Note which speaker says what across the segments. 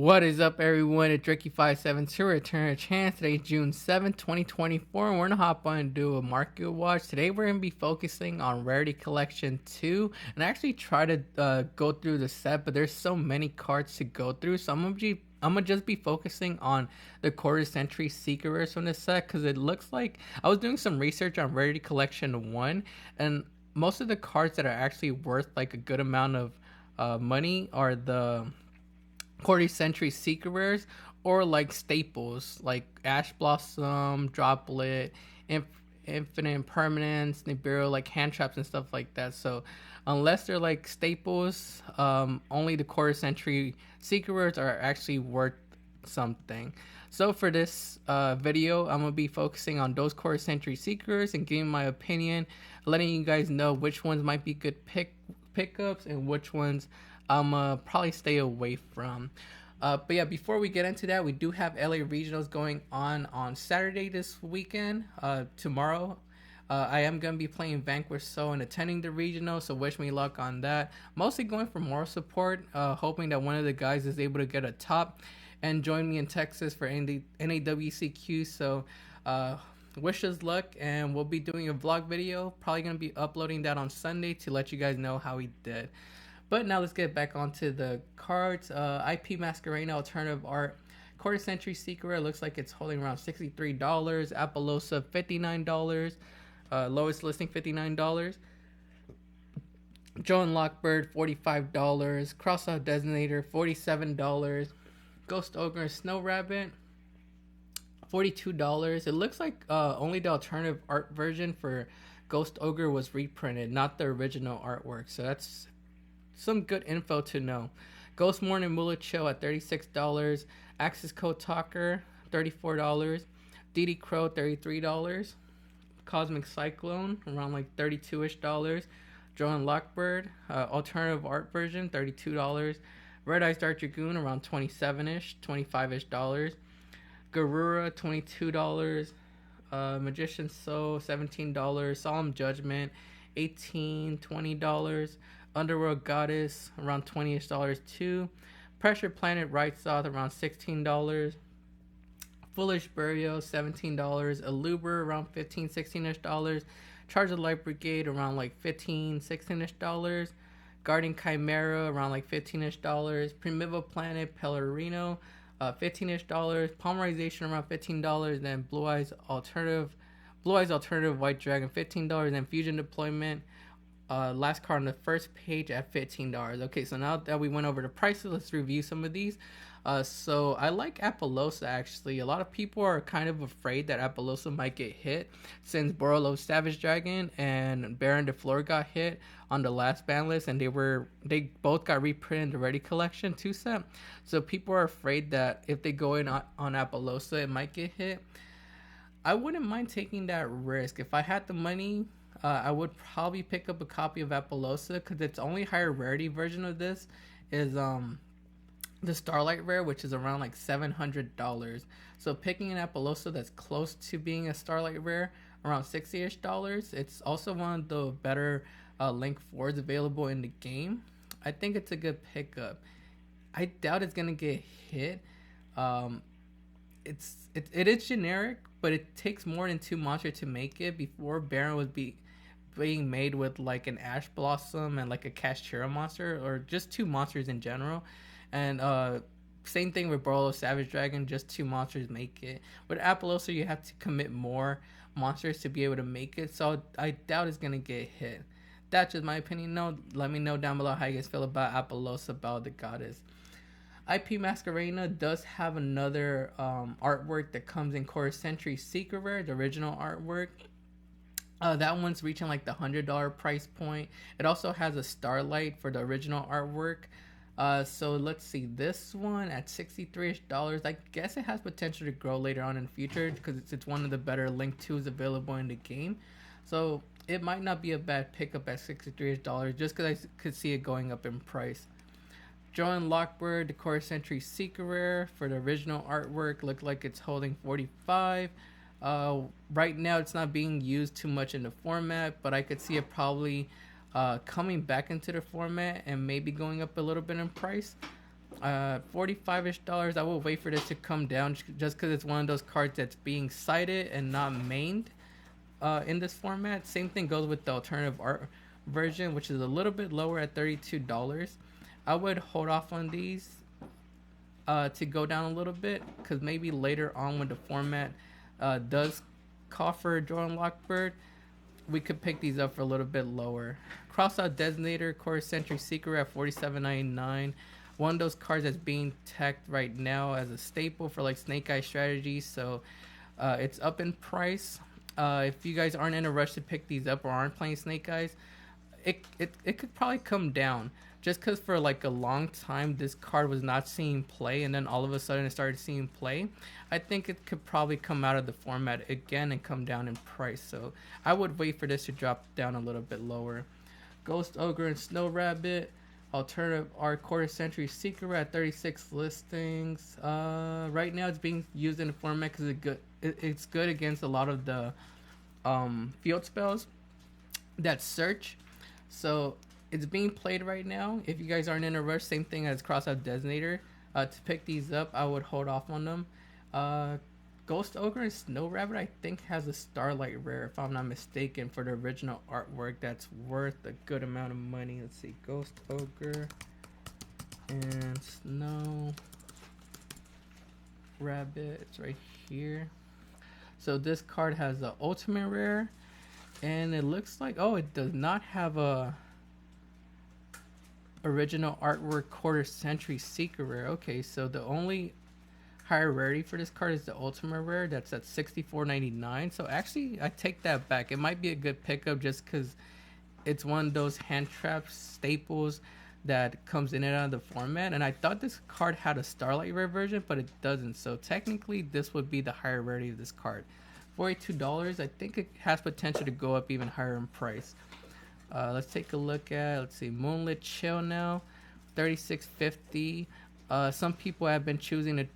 Speaker 1: What is up, everyone? It's Ricky572 returning a chance. Today's June 7th, 2024, and we're gonna hop on and do a market watch. Today, we're gonna be focusing on Rarity Collection 2, and I actually try to go through the set, but there's so many cards to go through, so I'm gonna just be focusing on the quarter century secret rares from this set because it looks like I was doing some research on Rarity Collection 1, and most of the cards that are actually worth like a good amount of money are the quarter century secret rares or like staples like Ash Blossom, Droplet, Infinite Impermanence, Nibiru, like hand traps and stuff like that. So unless they're like staples, only the quarter century secret rares are actually worth something. So for this video, I'm gonna be focusing on those quarter century secrets and giving my opinion, letting you guys know which ones might be good pickups and which ones I'm probably stay away from. But yeah, before we get into that, we do have LA regionals going on Saturday this weekend. Tomorrow, I am gonna be playing Vanquish Soul and attending the regional, so wish me luck on that. Mostly going for moral support, hoping that one of the guys is able to get a top and join me in Texas for NAWCQ. So wish us luck, and we'll be doing a vlog video. Probably gonna be uploading that on Sunday to let you guys know how he did. But now let's get back onto the cards. IP Masquerade Alternative Art Quarter Century Secret looks like it's holding around $63. Appaloosa $59. Lowest listing $59. Joan Lockbird $45. Crossout Designator $47. Ghost Ogre Snow Rabbit $42. It looks like only the alternative art version for Ghost Ogre was reprinted, not the original artwork. So that's some good info to know. Ghost Morning Mullet Chill at $36. Axis Code Talker $34. DD Crow $33. Cosmic Cyclone around like $32-ish. Joan Lockbird alternative art version $32. Red Eyes Dark Dragoon around 27-ish, 25-ish dollars. Garura $22. Magician Soul $17. Solemn Judgment $18, $20. Underworld Goddess around $20-ish too. Pressure Planet Right South around $16. Foolish Burial $17. Aluber around $15, $16-ish. Charge of Light Brigade around like $15, $16-ish. Guardian Chimera around like $15-ish. Primival Planet Pellerino $15-ish. Polymerization around $15. Then Blue Eyes Alternative White Dragon $15. Then Fusion Deployment last card on the first page at $15. Okay, so now that we went over the prices, let's review some of these. So I like Appaloosa actually. A lot of people are kind of afraid that Appaloosa might get hit since Borolo Savage Dragon and Baron DeFleur got hit on the last ban list, and they both got reprinted in the Rarity Collection 2 set. So people are afraid that if they go in on Appaloosa, it might get hit. I wouldn't mind taking that risk. If I had the money, I would probably pick up a copy of Appaloosa because its only higher rarity version of this is the Starlight Rare, which is around like $700. So picking an Appaloosa that's close to being a Starlight Rare, around $60-ish. It's also one of the better Link 4s available in the game. I think it's a good pickup. I doubt it's gonna get hit. It is generic, but it takes more than 2 monsters to make it. Before, Baron was being made with like an Ash Blossom and like a Cashera monster, or just 2 monsters in general. And same thing with Borolo Savage Dragon, just 2 monsters make it. With Appaloosa, you have to commit more monsters to be able to make it, so I doubt it's gonna get hit. That's just my opinion. Let me know down below how you guys feel about Appaloosa, about the goddess. IP Masquerade does have another artwork that comes in Quarter Century Secret Rare, the original artwork. That one's reaching like the $100 price point. It also has a Starlight for the original artwork. So let's see, this one at $63-ish. I guess it has potential to grow later on in the future because it's one of the better Link 2s available in the game. So it might not be a bad pickup at $63-ish just because I could see it going up in price. Joan Lockbird, the Quarter Century Secret Rare for the original artwork, looked like it's holding $45. Right now it's not being used too much in the format, but I could see it probably coming back into the format and maybe going up a little bit in price. $45ish dollars. I will wait for this to come down just because it's one of those cards that's being cited and not mained in this format. Same thing goes with the alternative art version, which is a little bit lower at $32. I would hold off on these to go down a little bit, because maybe later on when the format does call for Jordan Lockbird, we could pick these up for a little bit lower. Crossout Designator Quarter Century Secret at $47.99. One of those cards that's being tagged right now as a staple for like Snake Eye strategies, so it's up in price. If you guys aren't in a rush to pick these up or aren't playing Snake Eyes, it could probably come down, just because for like a long time this card was not seeing play, and then all of a sudden it started seeing play. I think it could probably come out of the format again and come down in price, so I would wait for this to drop down a little bit lower. Ghost Ogre and Snow Rabbit alternative art quarter century secret at 36 listings. Right now it's being used in the format because it's good against a lot of the field spells that search, so it's being played right now. If you guys aren't in a rush, same thing as Crossout Designator, to pick these up, I would hold off on them. Ghost Ogre and Snow Rabbit I think has a Starlight rare, if I'm not mistaken, for the original artwork that's worth a good amount of money. Let's see, Ghost Ogre and Snow Rabbit, it's right here. So this card has the ultimate rare, and it looks like, oh, it does not have a original artwork quarter century secret rare. Okay, so the only higher rarity for this card is the ultimate rare, that's at $64.99. so actually I take that back, it might be a good pickup just because it's one of those hand trap staples that comes in and out of the format, and I thought this card had a Starlight rare version, but it doesn't, so technically this would be the higher rarity of this card. $42, I think it has potential to go up even higher in price. Let's take a look at, let's see, Moonlit Chill now, $36.50. Some people have been choosing to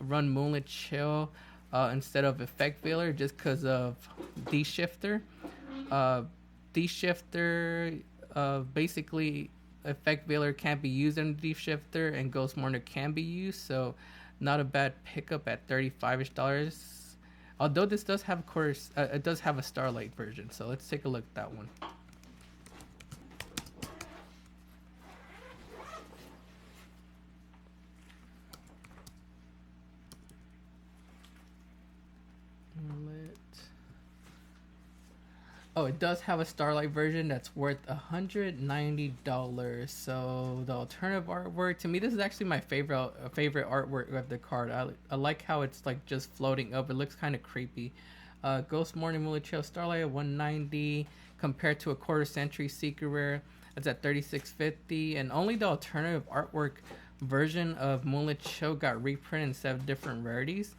Speaker 1: run Moonlit Chill instead of Effect Veiler just because of D-Shifter. D-Shifter, basically Effect Veiler can't be used in D-Shifter, and Ghost Mourner can be used, so not a bad pickup at $35ish dollars. Although this does have, of course, it does have a Starlight version, so let's take a look at that one. Oh, it does have a Starlight version that's worth $190. So the alternative artwork, to me, this is actually my favorite artwork of the card. I like how it's like just floating up. It looks kind of creepy. Ghost Morning Moonlit Chill Starlight at $190 compared to a quarter century secret rare that's at $36.50, and only the alternative artwork version of Moonlit Chill got reprinted instead of different rarities.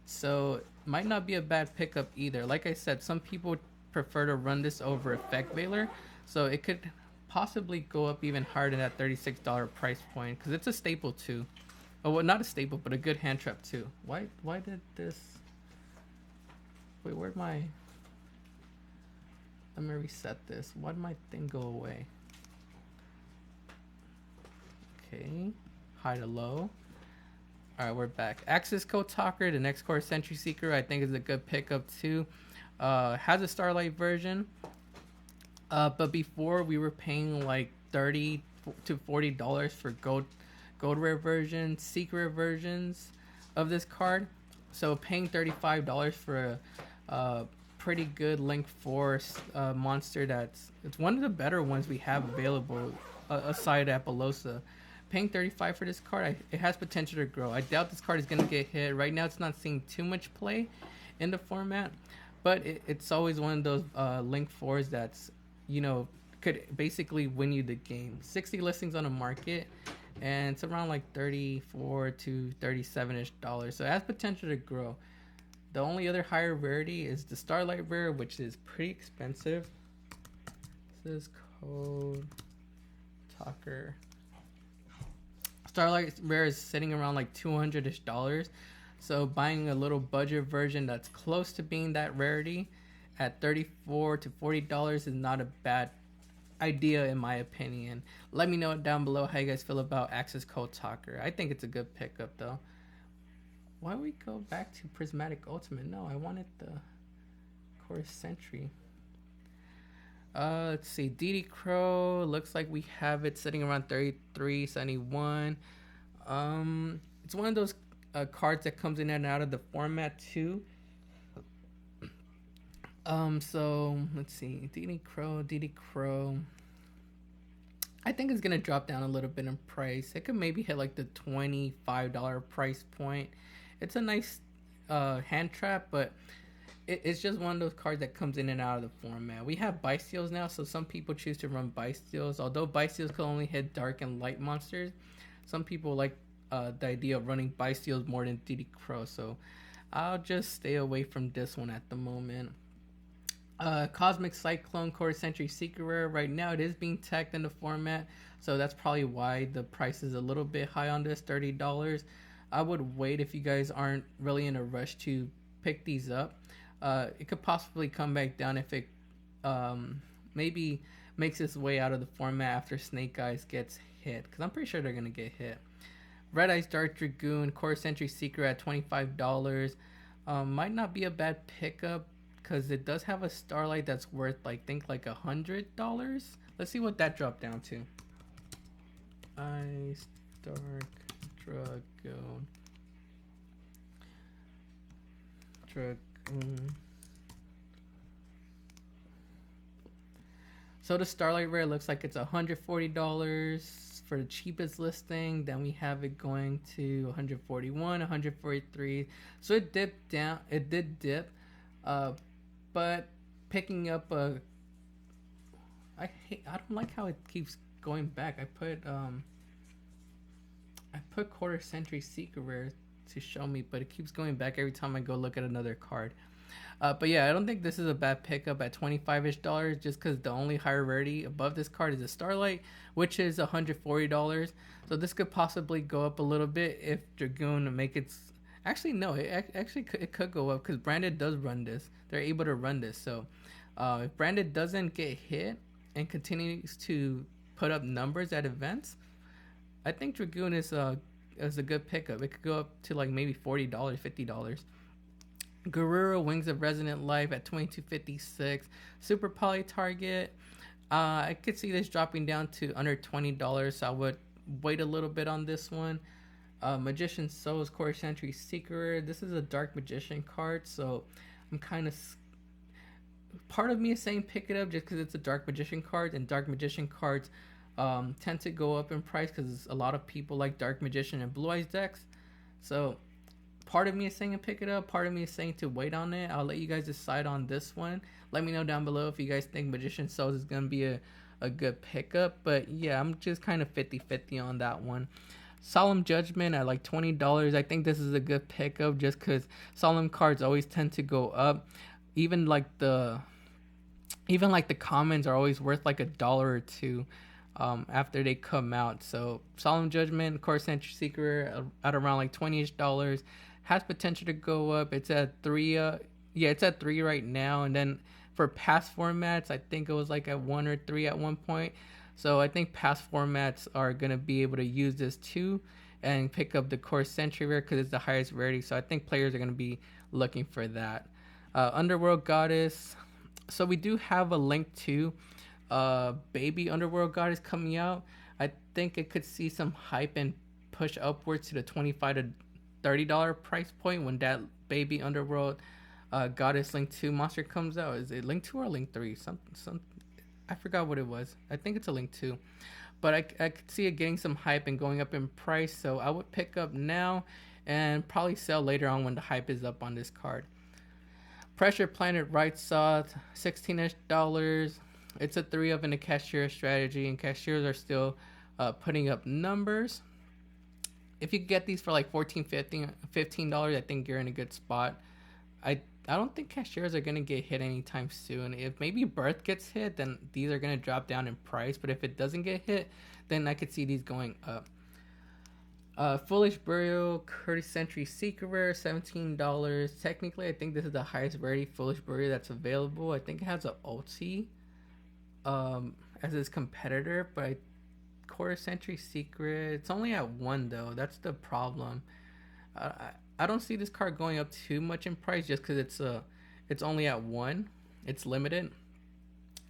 Speaker 1: So might not be a bad pickup either. Like I said, some people prefer to run this over Effect Veiler, so it could possibly go up even higher than that $36 price point, because it's a staple too. Oh, well, not a staple, but a good hand trap too. Why did this... Wait, where'd my... Let me reset this. Why did my thing go away? Okay, high to low. Alright, we're back. Access Code Talker, the next Core Century Seeker, I think is a good pickup too. Has a Starlight version, but before we were paying like $30 to $40 for gold rare versions, secret versions of this card. So paying $35 for a pretty good Link Force monster, it's one of the better ones we have available aside Apollosa. Paying $35 for this card, it has potential to grow. I doubt this card is going to get hit. Right now it's not seeing too much play in the format, but it's always one of those Link 4s that's, you know, could basically win you the game. 60 listings on the market, and it's around like $34 to $37ish dollars, so it has potential to grow. The only other higher rarity is the Starlight rare, which is pretty expensive. This is Code Talker. Starlight rare is sitting around like $200ish dollars. So buying a little budget version that's close to being that rarity at $34 to $40 is not a bad idea in my opinion. Let me know down below how you guys feel about Axis Code Talker. I think it's a good pickup though. Why don't we go back to Prismatic Ultimate? No, I wanted the Chorus Sentry. Let's see. DD Crow. Looks like we have it sitting around 33.71. It's one of those cards that comes in and out of the format too. So let's see. DD Crow. I think it's gonna drop down a little bit in price. It could maybe hit like the $25 price point. It's a nice hand trap, but it's just one of those cards that comes in and out of the format. We have Bystials now, so some people choose to run Bystials. Although Bystials can only hit dark and light monsters, some people like the idea of running Bystials more than DD Crow, so I'll just stay away from this one at the moment. Cosmic Cyclone Core Sentry Secret Rare. Right now it is being tagged in the format, so that's probably why the price is a little bit high on this, $30. I would wait if you guys aren't really in a rush to pick these up. It could possibly come back down if it maybe makes its way out of the format after Snake Eyes gets hit, because I'm pretty sure they're going to get hit. Red Eyes Dark Dragoon Core Sentry Secret at $25. Might not be a bad pickup, because it does have a Starlight that's worth like $100. Let's see what that dropped down to. Ice Dark Dragoon. So the Starlight Rare looks like it's $140 for the cheapest listing. Then we have it going to $141, $143. So it dipped down. It did dip. But picking up I don't like how it keeps going back. I put Quarter Century Secret Rare to show me, but it keeps going back every time I go look at another card. But yeah, I don't think this is a bad pickup at $25-ish, just because the only higher rarity above this card is a Starlight, which is $140. So this could possibly go up a little bit if Dragoon make its... Actually, no, it could go up, because Branded does run this. They're able to run this. So if Branded doesn't get hit and continues to put up numbers at events, I think Dragoon is a good pickup. It could go up to like maybe $40, $50. Garura Wings of Resonant Life at $22.56. Super Poly Target. I could see this dropping down to under $20, so I would wait a little bit on this one. Magician Souls Core Sentry Seeker. This is a Dark Magician card, so I'm kind of... Part of me is saying pick it up just because it's a Dark Magician card, and Dark Magician cards tend to go up in price because a lot of people like Dark Magician and Blue Eyes decks. So part of me is saying to pick it up, part of me is saying to wait on it. I'll let you guys decide on this one. Let me know down below if you guys think Magician Souls is going to be a good pickup. But yeah, I'm just kind of 50-50 on that one. Solemn Judgment at like $20. I think this is a good pickup just because Solemn cards always tend to go up. Even like the commons are always worth like $1 or $2 after they come out. So Solemn Judgment, Core Sentry Seeker at around like $20-ish has potential to go up. It's at 3. It's at 3 right now. And then for past formats, I think it was like at 1 or 3 at one point. So I think past formats are going to be able to use this too and pick up the Core Sentry Rare because it's the highest rarity. So I think players are going to be looking for that. Underworld Goddess. So we do have a link to Baby Underworld Goddess coming out. I think it could see some hype and push upwards to the $25 to $30 price point when that Baby Underworld Goddess Link 2 monster comes out. Is it Link 2 or Link 3? Some I forgot what it was. I think it's a Link 2. But I could see it getting some hype and going up in price. So I would pick up now and probably sell later on when the hype is up on this card. Pressure Planet Right Saw, $16-ish. It's a 3 of in a cashier strategy, and cashiers are still putting up numbers. If you get these for like $14, $15, I think you're in a good spot. I don't think cashiers are going to get hit anytime soon. If maybe Birth gets hit, then these are going to drop down in price. But if it doesn't get hit, then I could see these going up. Foolish Burial, Curtis Century Secret Rare, $17. Technically, I think this is the highest rarity Foolish Burial that's available. I think it has an ulti. as his competitor, but Quarter Century Secret, it's only at 1 though. That's the problem. I don't see this card going up too much in price just because it's only at 1. It's limited.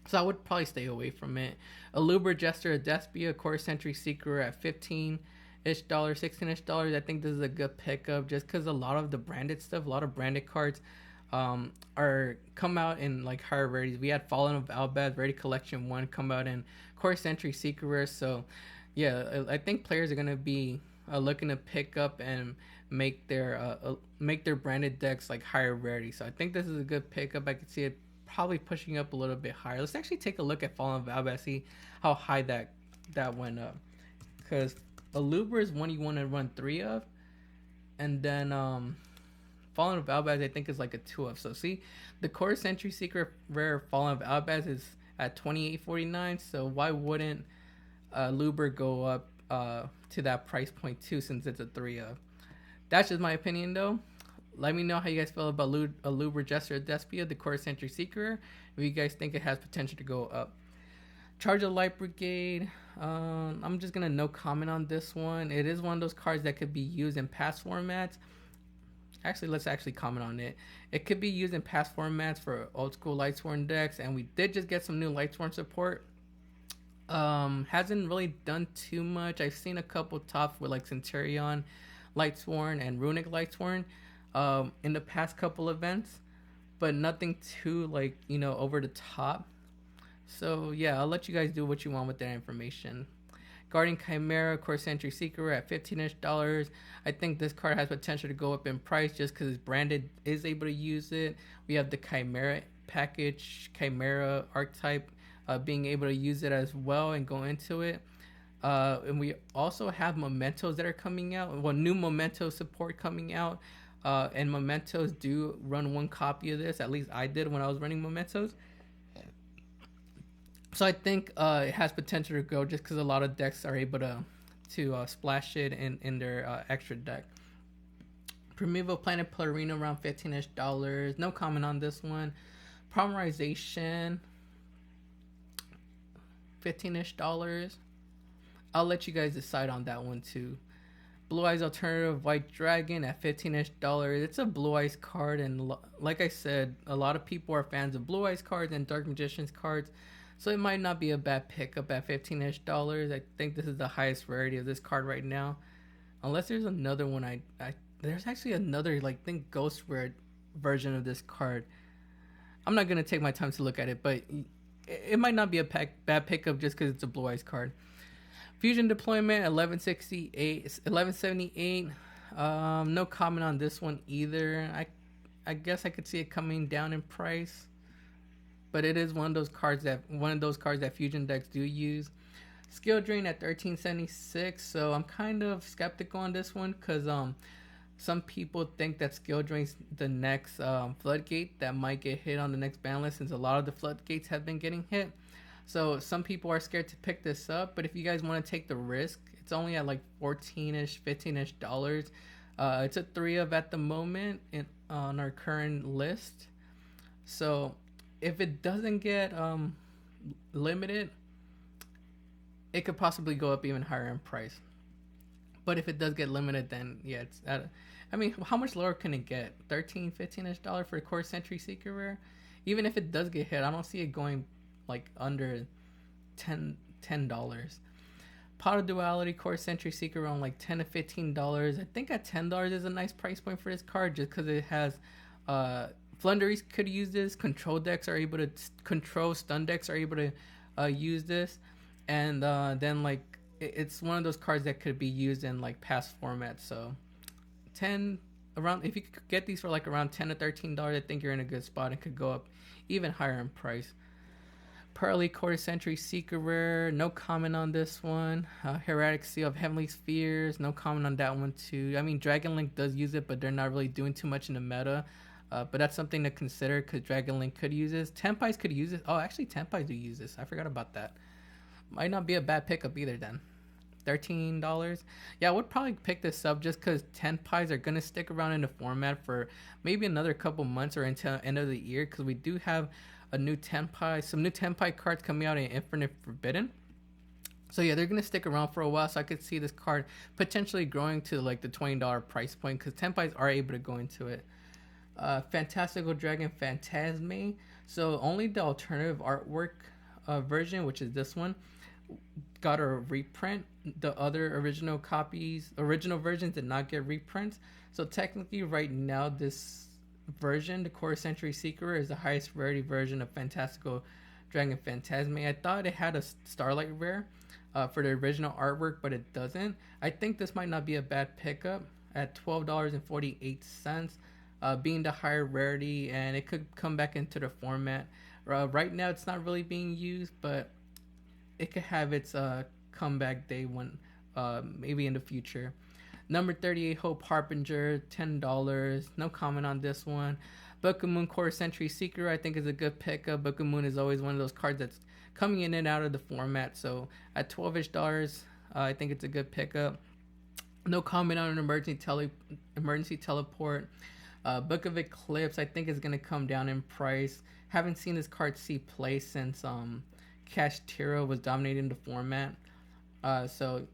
Speaker 1: So I would probably stay away from it. Aluber Jester Despia Quarter Century Seeker at 15-ish dollars, 16-ish dollars. I think this is a good pickup just because a lot of the branded stuff, a lot of branded cards are come out in like higher rarities. We had Fallen of Albaz, Rarity Collection 1 come out in Quarter Century Seeker Rare. So yeah, I think players are gonna be looking to pick up and make their branded decks like higher rarity. So I think this is a good pickup. I could see it probably pushing up a little bit higher. Let's actually take a look at Fallen Valve, see how high that went up. Because Aluber is one you want to run 3 of, and then Fallen of Albaz I think is like a 2 of. So see, the Quarter Century Secret Rare Fallen of Albaz is at $28.49. So why wouldn't Aluber go up to that price point too, since it's a 3 of? That's just my opinion though. Let me know how you guys feel about Aluber Jester Despia, the Quarter Century Seeker. If you guys think it has potential to go up. Charge of Light Brigade. I'm just gonna no comment on this one. It is one of those cards that could be used in past formats. Actually, let's actually comment on it. It could be used in past formats for old school Lightsworn decks, and we did just get some new Lightsworn support. Hasn't really done too much. I've seen a couple tops with like Centurion Lightsworn and Runic Lightsworn in the past couple events, but nothing too like, you know, over the top. So yeah, I'll let you guys do what you want with that information. Guardian Chimera Core Century Seeker at $15-ish dollars. I think this card has potential to go up in price just because branded is able to use it. We have the Chimera package, Chimera archetype, being able to use it as well and go into it. And we also have mementos that are coming out. Well, new memento support coming out. And mementos do run 1 copy of this. At least I did when I was running mementos. So I think it has potential to go just because a lot of decks are able to splash it in their extra deck. Primeval Planet Plurino around $15-ish dollars. No comment on this one. Polymerization, $15-ish dollars. I'll let you guys decide on that one too. Blue Eyes Alternative White Dragon at $15-ish dollars. It's a Blue Eyes card, and like I said, a lot of people are fans of Blue Eyes cards and Dark Magicians cards, so it might not be a bad pickup at $15-ish dollars. I think this is the highest rarity of this card right now, unless there's another one. There's actually another like ghost rare version of this card. I'm not gonna take my time to look at it, but it might not be a bad pickup just because it's a Blue Eyes card. Fusion Deployment 1178. No comment on this one either. I guess I could see it coming down in price, but it is one of those cards that Fusion decks do use. Skill Drain at $13.76. So I'm kind of skeptical on this one because some people think that Skill Drain's the next floodgate that might get hit on the next ban list, since a lot of the floodgates have been getting hit. So some people are scared to pick this up, but if you guys want to take the risk, it's only at like 14-ish, 15-ish dollars. It's a 3 of at the moment on our current list. So if it doesn't get limited, it could possibly go up even higher in price. But if it does get limited, then yeah, it's at, I mean, how much lower can it get? 13, 15-ish dollars for a Core Century Seeker Rare? Even if it does get hit, I don't see it going like under $10. Pot of Duality Core Century Seeker around like $10 to $15. I think at $10 is a nice price point for this card just because it has Flunderies could use this. Control decks are able to stun decks are able to use this, and then like it's one of those cards that could be used in like past formats. So 10 around, if you could get these for like around $10 to $13, I think you're in a good spot and could go up even higher in price. Pearly Quarter Century Seeker Rare, no comment on this one. Heretic Seal of Heavenly Spheres, no comment on that one too. I mean, Dragon Link does use it, but they're not really doing too much in the meta. But that's something to consider because Dragon Link could use this. Tenpais could use this. Oh, actually, Tenpais do use this. I forgot about that. Might not be a bad pickup either then. $13. Yeah, I would probably pick this up just because Tenpais are going to stick around in the format for maybe another couple months or until end of the year, because we do have a new Tenpai, some new Tenpai cards coming out in Infinite Forbidden. So yeah, they're gonna stick around for a while. So I could see this card potentially growing to like the $20 price point because Tenpais are able to go into it. Fantastical Dragon Phantasme. So only the alternative artwork version, which is this one, got a reprint. The other original versions did not get reprints. So technically, right now, this version, the Core Century Seeker, is the highest rarity version of Fantastical Dragon Phantasme. I thought it had a Starlight rare for the original artwork, but it doesn't. I think this might not be a bad pickup at $12.48. Being the higher rarity, and it could come back into the format. Right now, it's not really being used, but it could have its comeback day when maybe in the future. Number 38, Hope Harbinger, $10. No comment on this one. Book of Moon Core Century Seeker, I think is a good pickup. Book of Moon is always one of those cards that's coming in and out of the format. So at $12ish, I think it's a good pickup. No comment on an emergency teleport. Book of Eclipse, I think is going to come down in price. Haven't seen this card see play since Kashtira was dominating the format. So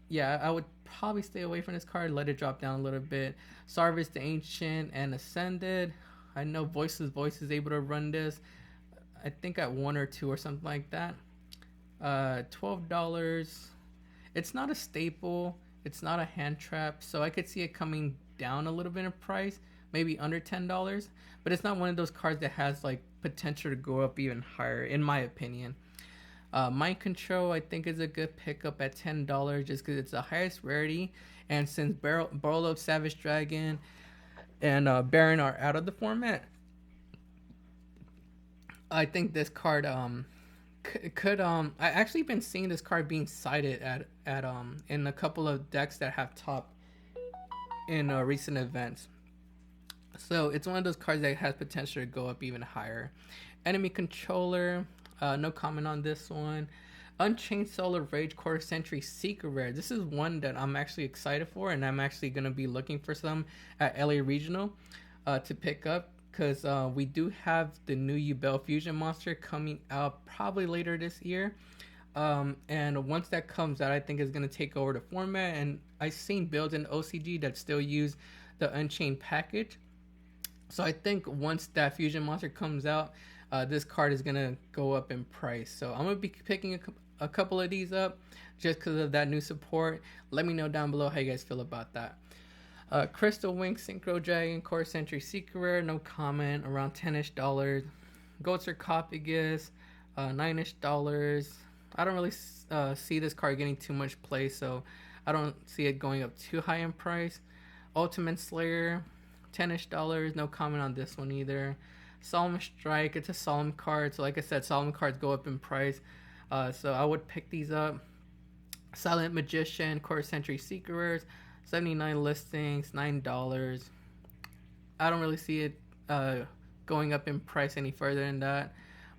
Speaker 1: yeah, I would probably stay away from this card, let it drop down a little bit. Sarvis the Ancient and Ascended. I know Voice is able to run this. I think at 1 or 2 or something like that. $12. It's not a staple. It's not a hand trap. So I could see it coming down a little bit in price. Maybe under $10. But it's not one of those cards that has like potential to go up even higher, in my opinion. Mind Control, I think, is a good pickup at $10 just because it's the highest rarity. And since Barlow, Savage Dragon, and Baron are out of the format, I think this card could I actually been seeing this card being cited at in a couple of decks that have top in recent events. So it's one of those cards that has potential to go up even higher. Enemy Controller, no comment on this one. Unchained Solar Rage Core Century Seeker Rare. This is one that I'm actually excited for, and I'm actually going to be looking for some at LA Regional to pick up, because we do have the new Yubel Fusion monster coming out probably later this year. And once that comes out, I think it's going to take over the format. And I've seen builds in OCG that still use the Unchained package. So I think once that Fusion monster comes out, this card is going to go up in price. So I'm going to be picking a couple of these up just because of that new support. Let me know down below how you guys feel about that. Crystal Wing Synchro Dragon Core Century Seeker Rare, no comment, around $10ish. Goat Sarcophagus, $9ish. I don't really see this card getting too much play, so I don't see it going up too high in price. Ultimate Slayer, $10ish. No comment on this one either. Solemn Strike, it's a solemn card, so like I said, solemn cards go up in price, so I would pick these up. Silent Magician Core Century Seeker Rares, 79 listings, $9. I don't really see it going up in price any further than that.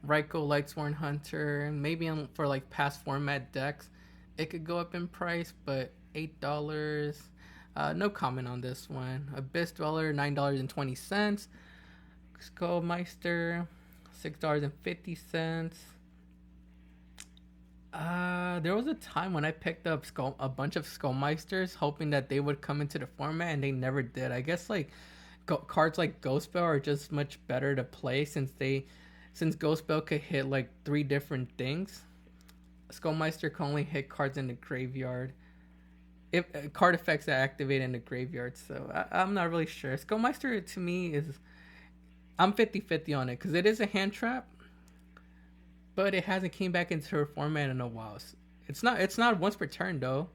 Speaker 1: Raikou Lightsworn Hunter, maybe for like past format decks, it could go up in price, but $8. No comment on this one. Abyss Dweller, $9.20. Skullmeister, $6.50. There was a time when I picked up a bunch of Skullmeisters hoping that they would come into the format, and they never did. I guess like cards like Ghostbell are just much better to play since Ghostbell could hit like 3 different things. Skullmeister can only hit cards in the graveyard. If card effects that activate in the graveyard, so I'm not really sure. Skullmeister to me is, I'm 50-50 on it because it is a hand trap, but it hasn't came back into her format in a while. It's not once per turn though.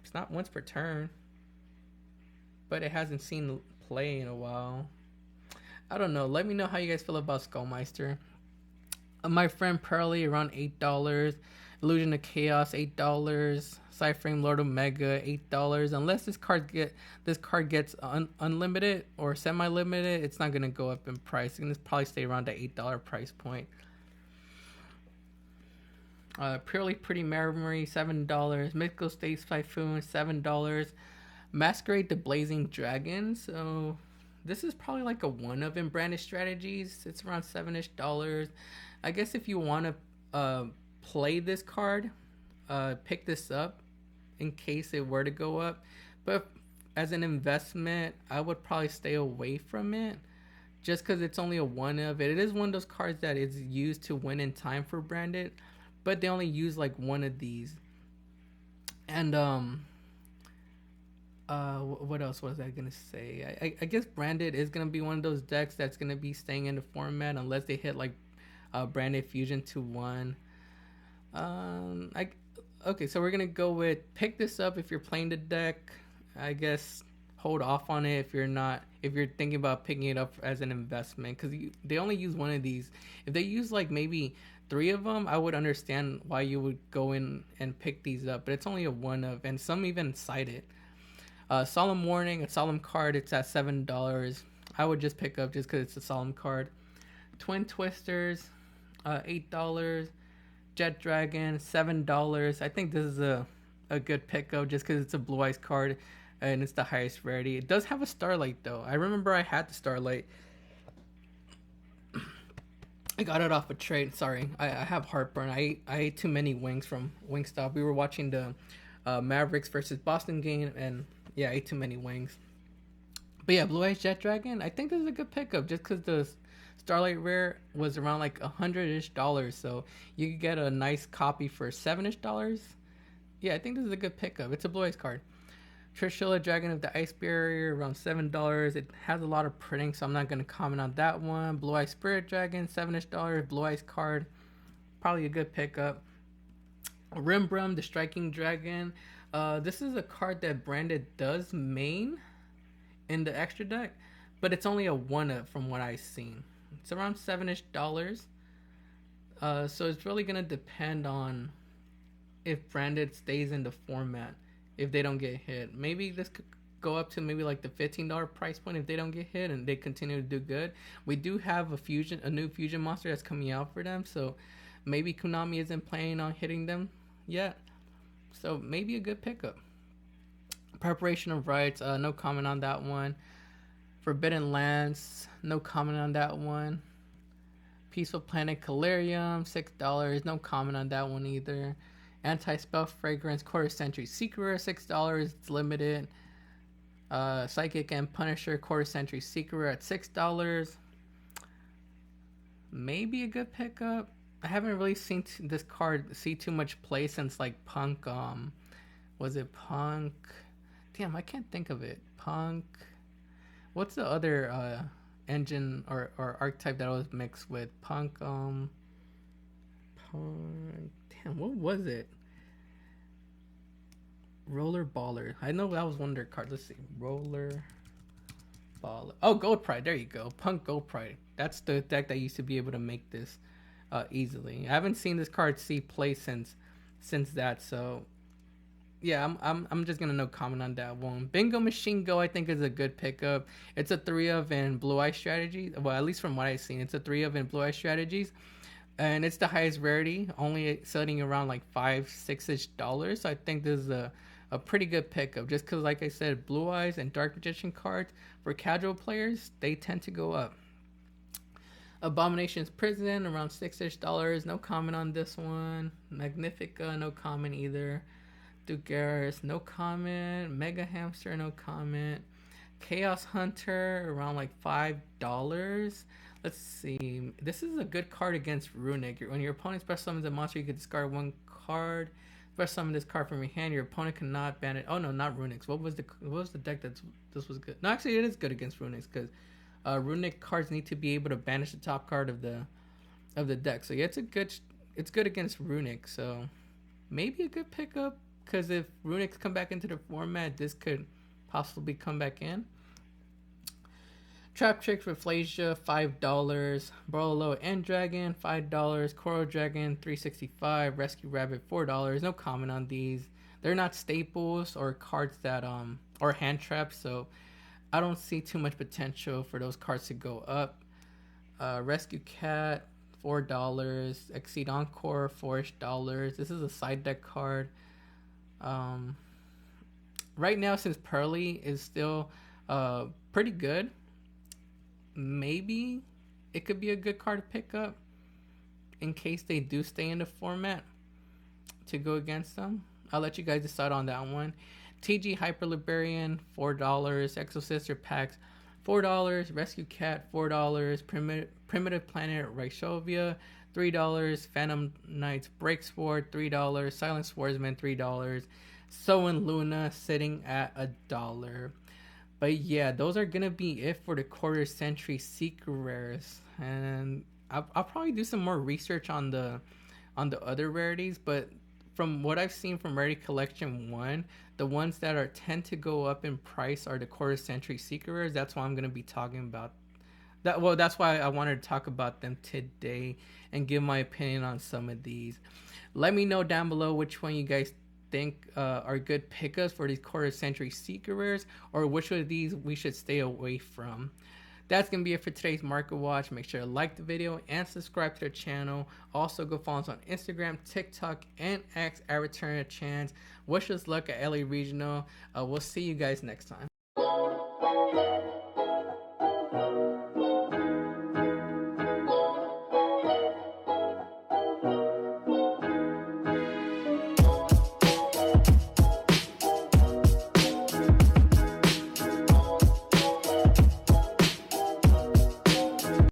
Speaker 1: It's not once per turn, but it hasn't seen play in a while. I don't know. Let me know how you guys feel about Skullmeister. My friend Pearly, around $8. Illusion of Chaos, $8. Cyframe Lord Omega, $8. Unless this card gets unlimited or semi-limited, it's not gonna go up in price. It's gonna probably stay around the $8 price point. Purely Pretty Memory, $7. Mythical Space Typhoon, $7. Masquerade the Blazing Dragon. So This is probably like a one of in branded strategies. It's around $7-ish. I guess if you want to play this card, pick this up in case it were to go up. But as an investment, I would probably stay away from it just because it's only a one of. It is one of those cards that is used to win in time for branded, but they only use like one of these. And what else was I gonna say? I guess branded is gonna be one of those decks that's gonna be staying in the format unless they hit like branded fusion to one. I Okay, so we're gonna go with pick this up if you're playing the deck. I guess hold off on it if you're not, if you're thinking about picking it up as an investment, because they only use one of these. If they use like maybe three of them, I would understand why you would go in and pick these up, but it's only a one of, and some even cite it. Solemn Warning, a solemn card, it's at $7. I would just pick up just because it's a solemn card. Twin Twisters, $8. Jet Dragon, $7. I think this is a good pickup just because it's a Blue Eyes card and it's the highest rarity. It does have a Starlight though. I remember I had the Starlight. I got it off a trade. Sorry, I have heartburn. I ate too many wings from Wingstop. We were watching the Mavericks versus Boston game, and yeah, I ate too many wings. But yeah, Blue Eyes Jet Dragon, I think this is a good pickup just because the Starlight Rare was around like $100-ish, so you could get a nice copy for $7-ish. Yeah, I think this is a good pickup. It's a Blue Eyes card. Trishula Dragon of the Ice Barrier, around $7. It has a lot of printing, so I'm not going to comment on that one. Blue Eyes Spirit Dragon, $7-ish. Blue Eyes card, probably a good pickup. Rimbrum, the Striking Dragon. This is a card that Branded does main in the extra deck, but it's only a one-up from what I've seen. It's around $7-ish. So it's really going to depend on if Branded stays in the format. If they don't get hit, maybe this could go up to maybe like the $15 price point if they don't get hit and they continue to do good. We do have a new fusion monster that's coming out for them, so maybe Konami isn't planning on hitting them yet. So maybe a good pickup. Preparation of Rites, no comment on that one. Forbidden Lands, no comment on that one. Peaceful Planet Calarium, $6, no comment on that one either. Anti-Spell Fragrance, Quarter Century Secret, $6, it's limited. Psychic and Punisher, Quarter Century Secret at $6. Maybe a good pickup. I haven't really seen this card see too much play since like Punk. Was it Punk? Damn, I can't think of it. Punk. What's the other engine or archetype that I was mixed with? Punk. Punk. Damn, what was it? Roller Baller. I know that was one of their cards. Let's see. Roller Baller. Oh, Gold Pride. There you go. Punk Gold Pride. That's the deck that used to be able to make this easily. I haven't seen this card see play since that. So yeah, I'm just gonna no comment on that one. Bingo Machine Go, I think, is a good pickup. It's a 3 of in Blue Eye Strategies. Well, at least from what I've seen, it's a 3 of in Blue Eye Strategies. And it's the highest rarity, only setting around like $5-6-ish. So I think this is a pretty good pickup. Just because, like I said, Blue Eyes and Dark Magician cards for casual players, they tend to go up. Abomination's Prison, around $6-ish. No comment on this one. Magnifica, no comment either. Dugaris, no comment. Mega Hamster, no comment. Chaos Hunter, around like $5. Let's see. This is a good card against Runic. When your opponent special summons a monster, you can discard one card. Special summon this card from your hand. Your opponent cannot ban it. Oh no, not Runics. What was the deck this was good? No, actually, it is good against Runics because Runic cards need to be able to banish the top card of the deck. So yeah, it's good against Runic. So maybe a good pickup because if Runics come back into the format, this could possibly come back in. Trap Trick Reflasia, $5. Borolo End Dragon, $5. Coral Dragon, $3.65. Rescue Rabbit, $4. No comment on these. They're not staples or cards that or hand traps, so I don't see too much potential for those cards to go up. Rescue Cat, $4. Exceed Encore, $4-ish. This is a side deck card. Right now, since Pearly is still pretty good, maybe it could be a good card to pick up in case they do stay in the format to go against them. I'll let you guys decide on that one. TG Hyper Librarian, $4. Exo Sister Packs, $4. Rescue Cat, $4. Primitive Planet Ryshovia, $3. Phantom Knights Break Sword, $3. Silent Swordsman, $3. Soen Luna sitting at $1. But yeah, those are gonna be it for the quarter century secret rares, and I'll probably do some more research on the other rarities. But from what I've seen from Rarity Collection 1, the ones that are tend to go up in price are the quarter century secret rares. That's why I'm gonna be talking about that. Well, that's why I wanted to talk about them today and give my opinion on some of these. Let me know down below which one you guys think are good pickups for these quarter century secret rares, or which of these we should stay away from. That's going to be it for today's Market Watch. Make sure to like the video and subscribe to the channel. Also, go follow us on Instagram, TikTok, and X at Return a Chance. Wish us luck at LA Regional. We'll see you guys next time.